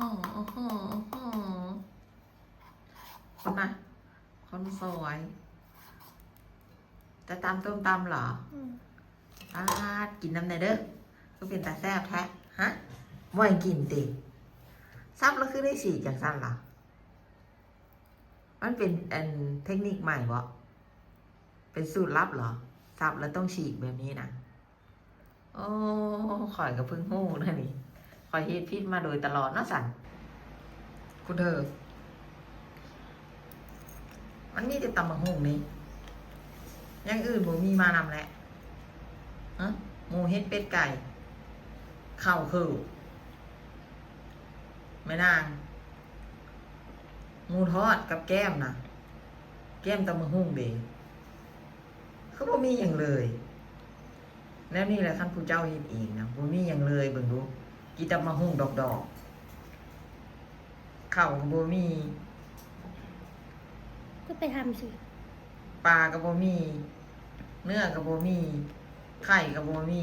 โอ้โหโอ้โหคนนะคนสวยจะตำต้มตำเหรอกินน้ำในเด้อก็เป็นตาแซ่บแท้ฮะไม่กินติซับแล้วคือได้ฉีกอย่างสั้นเหรอมันเป็นเทคนิคใหม่บ่เป็นสูตรลับเหรอซับแล้วต้องฉีกแบบนี้นะโอ้ข่อยกับพึ่งหู้นะนี่ข่อยเฮ็ดพิษมาโดยตลอดนะสันคุณเธอมันมีแต่ตำมะฮุ่งนี่อย่างอื่นผมมีมานำแหละฮะหมูเฮ็ดเป็ดไก่ข้าวคือไม่นางหมูทอดกับแก้มนะแก้มตำมะฮุ่งเด้คือบ่มีอย่างเลยแล้วนี่แหละท่านผู้เจ้าเฮ็ดเองนะบ่มีอย่างเลยเบิ่งดูกินตำมะฮุ่งดอกๆข้าวก็บ่มีก็ไปทำสิปลาก็บ่มีเนื้อก็บ่มีไข่ก็บ่มี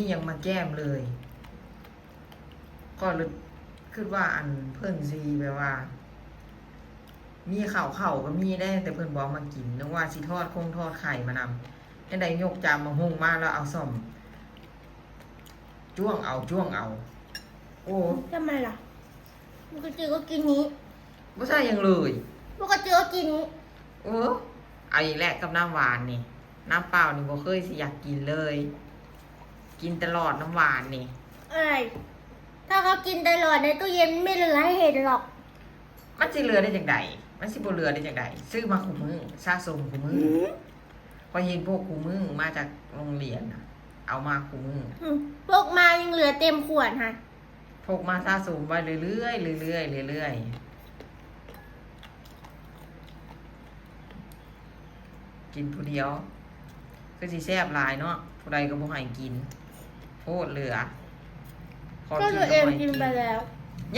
อย่างมาแก้มเลยก็เลยคิดว่าอันเพิ่นสิแบบว่ามีข้าวก็มีได้แต่เพิ่นบ่มากินนึกว่าสิทอดไข่มานำจังได๋ยกจานมาหุงมาแล้วเอาซ่อมจ้วงเอาโอ้ทำไมล่ะปกติก็กินนี้บ่ใช่หยังเลยปกติก็กินนี้โอ้เอาอีกแล้วกับน้ำหวานนี่น้ำเปล่านี่บ่เคยสิอยากกินเลยกินตลอดน้ำหวานนี่อะไรถ้าเขากินตลอดในตู้เย็นไม่เหลือให้เห็นหรอกมันสิเหลือได้จังไดมันสิบ่เหลือได้จังไดซื้อมาคู่มื้อสะสมคู่มื้อพอเห็นพวกคู่มื้อมาจากโรงเรียนน่ะเอามาคู่มื้อพวกมายังเหลือเต็มขวดฮะพกมาสะสมไว้เรื่อยกินผู้เดียวก็สิแซ่บหลายเนาะผู้ใดก็บ่ให้กินโพดเหลือก็ตัวเองกินไปแล้ว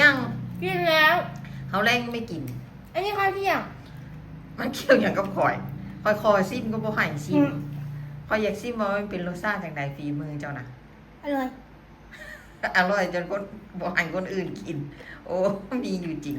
ยังกินแล้วเขาแรงไม่กินอันนี้ข้าวเที่ยงมันเกี่ยวอย่างกับข่อยคอยซิมก็บ่ให้ซิมคอยอยากซิมว่ามันเป็นรสชาติจังไดฝีมือเจ้าน่ะอร่อยอร่อยจนคนบ่ให้คนอื่นกินโอ้มีอยู่จริง